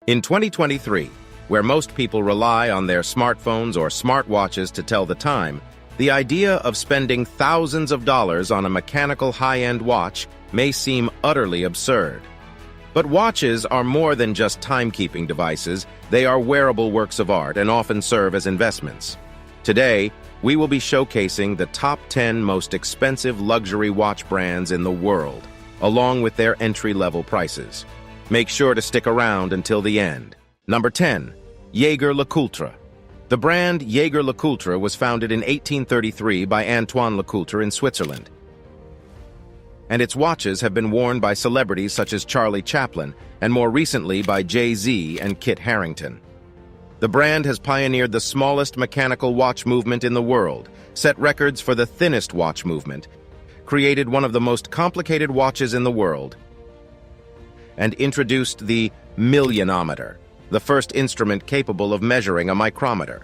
In 2023, where most people rely on their smartphones or smartwatches to tell the time, the idea of spending thousands of dollars on a mechanical high-end watch may seem utterly absurd. But watches are more than just timekeeping devices. They are wearable works of art and often serve as investments. Today, we will be showcasing the top 10 most expensive luxury watch brands in the world, along with their entry-level prices. Make sure to stick around until the end. Number 10. Jaeger-LeCoultre. The brand Jaeger-LeCoultre was founded in 1833 by Antoine Lecoultre in Switzerland, and its watches have been worn by celebrities such as Charlie Chaplin and more recently by Jay-Z and Kit Harington. The brand has pioneered the smallest mechanical watch movement in the world, set records for the thinnest watch movement, created one of the most complicated watches in the world, and introduced the millionometer, the first instrument capable of measuring a micrometer.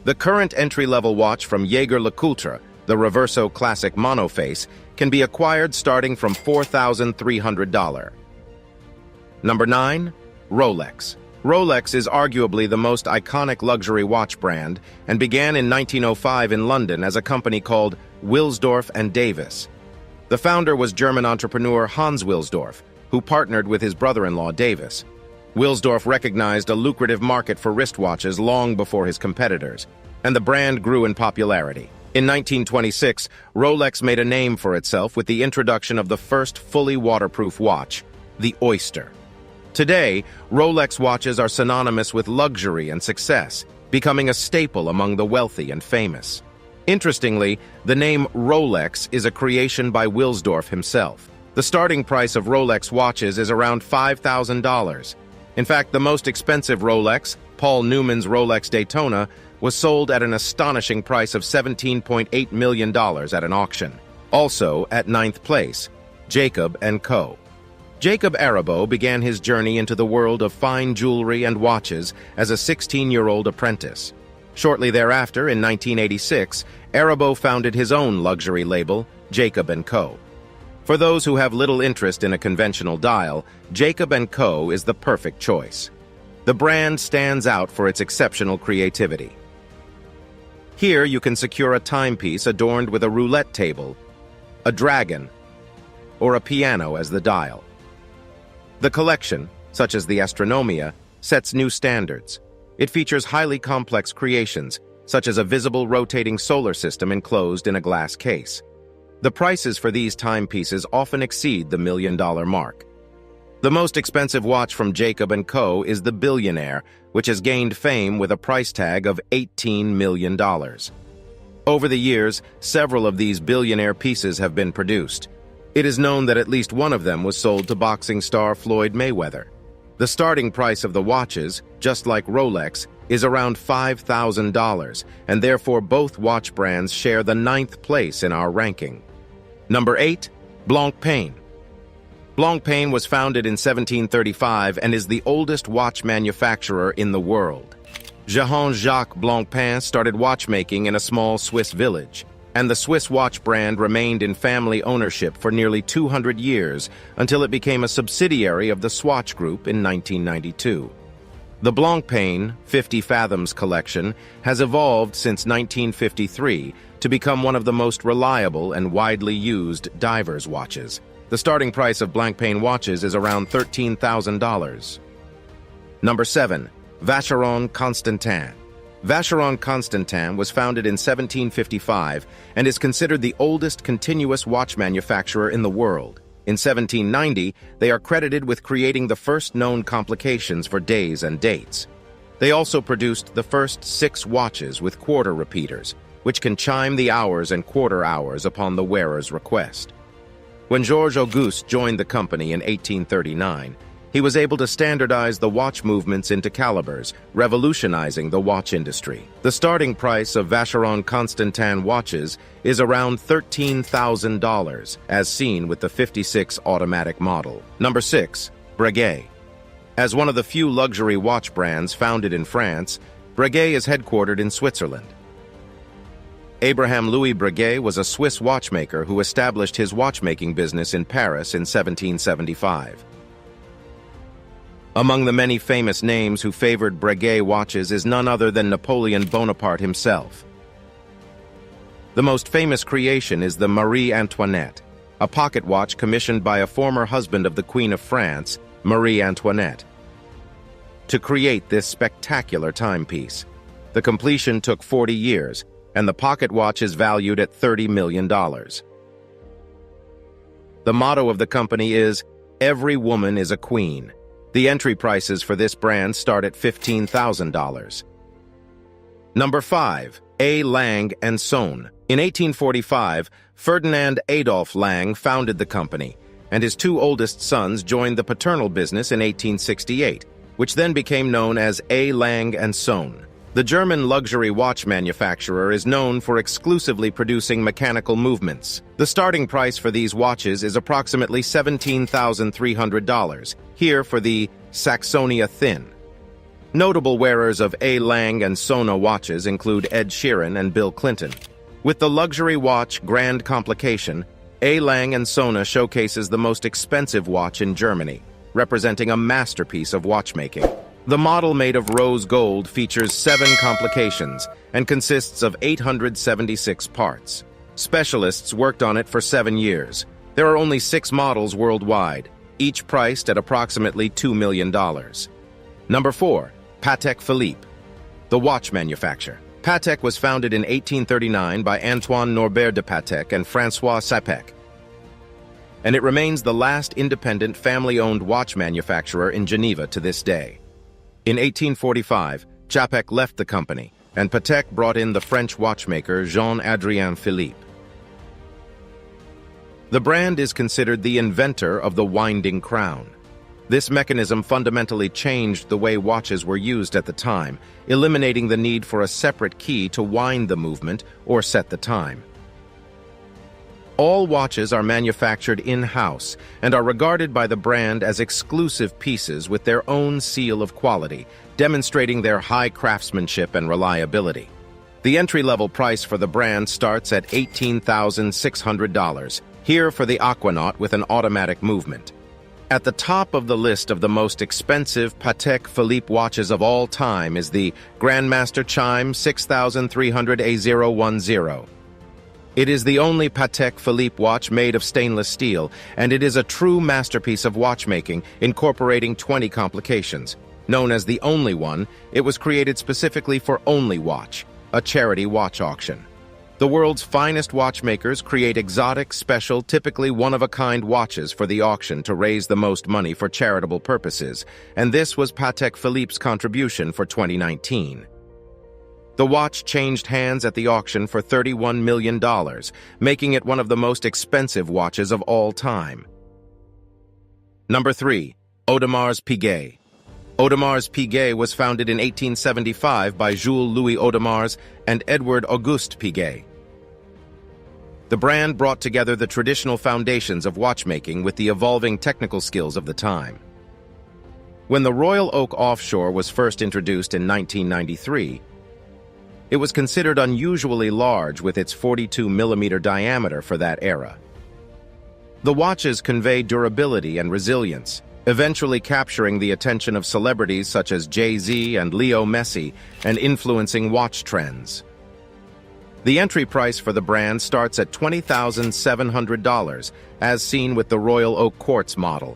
The current entry-level watch from Jaeger-LeCoultre, the Reverso Classic Monoface, can be acquired starting from $4,300. Number 9. Rolex. Rolex is arguably the most iconic luxury watch brand and began in 1905 in London as a company called Wilsdorf and Davis. The founder was German entrepreneur Hans Wilsdorf, who partnered with his brother-in-law Davis. Wilsdorf recognized a lucrative market for wristwatches long before his competitors, and the brand grew in popularity. In 1926, Rolex made a name for itself with the introduction of the first fully waterproof watch, the Oyster. Today, Rolex watches are synonymous with luxury and success, becoming a staple among the wealthy and famous. Interestingly, the name Rolex is a creation by Wilsdorf himself. The starting price of Rolex watches is around $5,000. In fact, the most expensive Rolex, Paul Newman's Rolex Daytona, was sold at an astonishing price of $17.8 million at an auction. Also, at 9th place, Jacob & Co. Jacob Arabo began his journey into the world of fine jewelry and watches as a 16-year-old apprentice. Shortly thereafter, in 1986, Arabo founded his own luxury label, Jacob & Co. For those who have little interest in a conventional dial, Jacob & Co. is the perfect choice. The brand stands out for its exceptional creativity. Here you can secure a timepiece adorned with a roulette table, a dragon, or a piano as the dial. The collection, such as the Astronomia, sets new standards. It features highly complex creations, such as a visible rotating solar system enclosed in a glass case. The prices for these timepieces often exceed the $1 million mark. The most expensive watch from Jacob & Co. is the Billionaire, which has gained fame with a price tag of $18 million. Over the years, several of these billionaire pieces have been produced. It is known that at least one of them was sold to boxing star Floyd Mayweather. The starting price of the watches, just like Rolex, is around $5,000, and therefore both watch brands share the 9th place in our ranking. Number 8. Blancpain. Blancpain was founded in 1735 and is the oldest watch manufacturer in the world. Jean-Jacques Blancpain started watchmaking in a small Swiss village, and the Swiss watch brand remained in family ownership for nearly 200 years until it became a subsidiary of the Swatch Group in 1992. The Blancpain 50 Fathoms collection has evolved since 1953 to become one of the most reliable and widely used divers' watches. The starting price of Blancpain watches is around $13,000. Number 7. Vacheron Constantin. Vacheron Constantin was founded in 1755 and is considered the oldest continuous watch manufacturer in the world. In 1790, they are credited with creating the first known complications for days and dates. They also produced the first 6 watches with quarter repeaters, which can chime the hours and quarter hours upon the wearer's request. When Georges Auguste joined the company in 1839, he was able to standardize the watch movements into calibers, revolutionizing the watch industry. The starting price of Vacheron Constantin watches is around $13,000, as seen with the 56 automatic model. Number 6. Breguet. As one of the few luxury watch brands founded in France, Breguet is headquartered in Switzerland. Abraham Louis Breguet was a Swiss watchmaker who established his watchmaking business in Paris in 1775. Among the many famous names who favored Breguet watches is none other than Napoleon Bonaparte himself. The most famous creation is the Marie Antoinette, a pocket watch commissioned by a former husband of the Queen of France, Marie Antoinette, to create this spectacular timepiece. The completion took 40 years, and the pocket watch is valued at $30 million. The motto of the company is, "Every woman is a queen." The entry prices for this brand start at $15,000. Number 5. A. Lang & Son. In 1845, Ferdinand Adolf Lang founded the company, and his two oldest sons joined the paternal business in 1868, which then became known as A. Lang & Son. The German luxury watch manufacturer is known for exclusively producing mechanical movements. The starting price for these watches is approximately $17,300, here for the Saxonia Thin. Notable wearers of A. Lang & Son watches include Ed Sheeran and Bill Clinton. With the luxury watch Grand Complication, A. Lang & Son showcases the most expensive watch in Germany, representing a masterpiece of watchmaking. The model made of rose gold features 7 complications and consists of 876 parts. Specialists worked on it for 7 years. There are only 6 models worldwide, each priced at approximately $2 million. Number 4. Patek Philippe, the watch manufacturer. Patek was founded in 1839 by Antoine Norbert de Patek and François Sapec, and it remains the last independent family-owned watch manufacturer in Geneva to this day. In 1845, Sapec left the company, and Patek brought in the French watchmaker Jean-Adrien Philippe. The brand is considered the inventor of the winding crown. This mechanism fundamentally changed the way watches were used at the time, eliminating the need for a separate key to wind the movement or set the time. All watches are manufactured in-house and are regarded by the brand as exclusive pieces with their own seal of quality, demonstrating their high craftsmanship and reliability. The entry-level price for the brand starts at $18,600, here for the Aquanaut with an automatic movement. At the top of the list of the most expensive Patek Philippe watches of all time is the Grandmaster Chime 6300 A010. It is the only Patek Philippe watch made of stainless steel, and it is a true masterpiece of watchmaking, incorporating 20 complications. Known as the Only One, it was created specifically for Only Watch, a charity watch auction. The world's finest watchmakers create exotic, special, typically one-of-a-kind watches for the auction to raise the most money for charitable purposes, and this was Patek Philippe's contribution for 2019. The watch changed hands at the auction for $31 million, making it one of the most expensive watches of all time. Number 3. Audemars Piguet. Audemars Piguet was founded in 1875 by Jules Louis Audemars and Edward Auguste Piguet. The brand brought together the traditional foundations of watchmaking with the evolving technical skills of the time. When the Royal Oak Offshore was first introduced in 1993, it was considered unusually large with its 42mm diameter for that era. The watches convey durability and resilience, eventually capturing the attention of celebrities such as Jay-Z and Leo Messi and influencing watch trends. The entry price for the brand starts at $20,700, as seen with the Royal Oak Quartz model.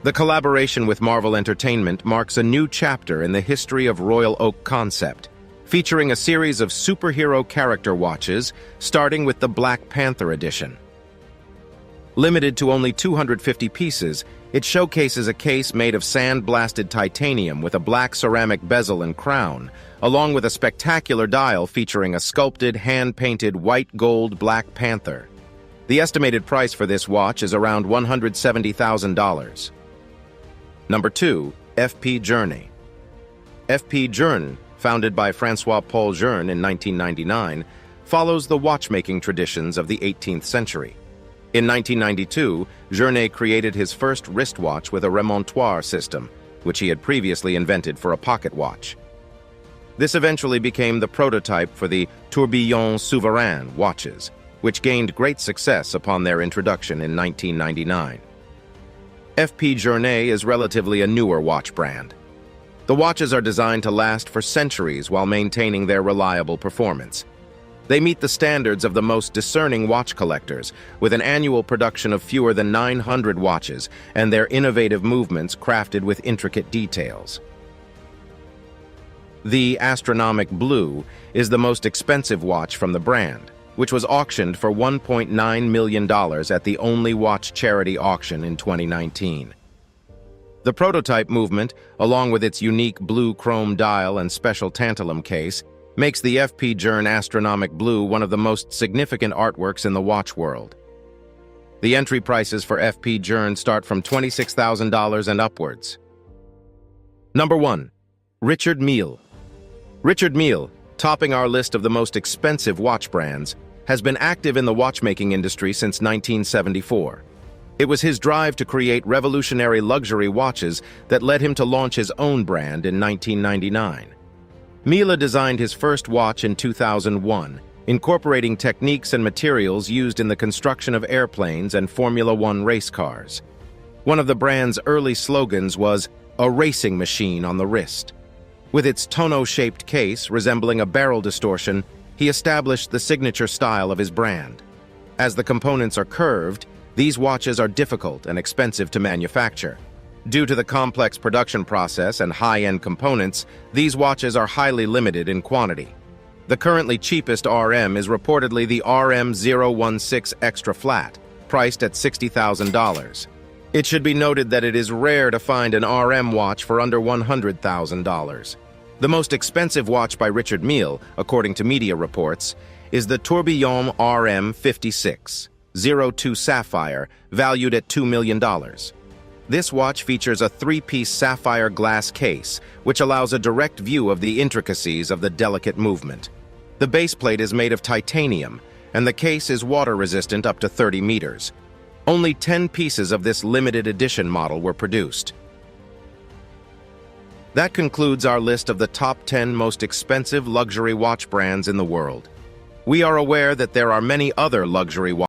The collaboration with Marvel Entertainment marks a new chapter in the history of Royal Oak concept, featuring a series of superhero character watches, starting with the Black Panther edition. Limited to only 250 pieces, it showcases a case made of sand-blasted titanium with a black ceramic bezel and crown, along with a spectacular dial featuring a sculpted, hand-painted white gold Black Panther. The estimated price for this watch is around $170,000. Number 2. F.P. Journe. F.P. Journe, founded by François-Paul Journe in 1999, follows the watchmaking traditions of the 18th century. In 1992, Journe created his first wristwatch with a remontoire system, which he had previously invented for a pocket watch. This eventually became the prototype for the Tourbillon Souverain watches, which gained great success upon their introduction in 1999. FP Journet is relatively a newer watch brand. The watches are designed to last for centuries while maintaining their reliable performance. They meet the standards of the most discerning watch collectors, with an annual production of fewer than 900 watches and their innovative movements crafted with intricate details. The Astronomic Blue is the most expensive watch from the brand, which was auctioned for $1.9 million at the Only Watch charity auction in 2019. The prototype movement, along with its unique blue chrome dial and special tantalum case, makes the FP Journet Astronomic Blue one of the most significant artworks in the watch world. The entry prices for FP Journet start from $26,000 and upwards. Number 1. Richard Mille. Richard Mille, topping our list of the most expensive watch brands, has been active in the watchmaking industry since 1974. It was his drive to create revolutionary luxury watches that led him to launch his own brand in 1999. Mille designed his first watch in 2001, incorporating techniques and materials used in the construction of airplanes and Formula One race cars. One of the brand's early slogans was, "A racing machine on the wrist." With its tonneau-shaped case resembling a barrel distortion, he established the signature style of his brand. As the components are curved, these watches are difficult and expensive to manufacture. Due to the complex production process and high-end components, these watches are highly limited in quantity. The currently cheapest RM is reportedly the RM016 Extra Flat, priced at $60,000. It should be noted that it is rare to find an RM watch for under $100,000. The most expensive watch by Richard Mille, according to media reports, is the Tourbillon RM56, 02 Sapphire, valued at $2 million. This watch features a three-piece sapphire glass case, which allows a direct view of the intricacies of the delicate movement. The base plate is made of titanium, and the case is water-resistant up to 30 meters. Only 10 pieces of this limited edition model were produced. That concludes our list of the top 10 most expensive luxury watch brands in the world. We are aware that there are many other luxury watch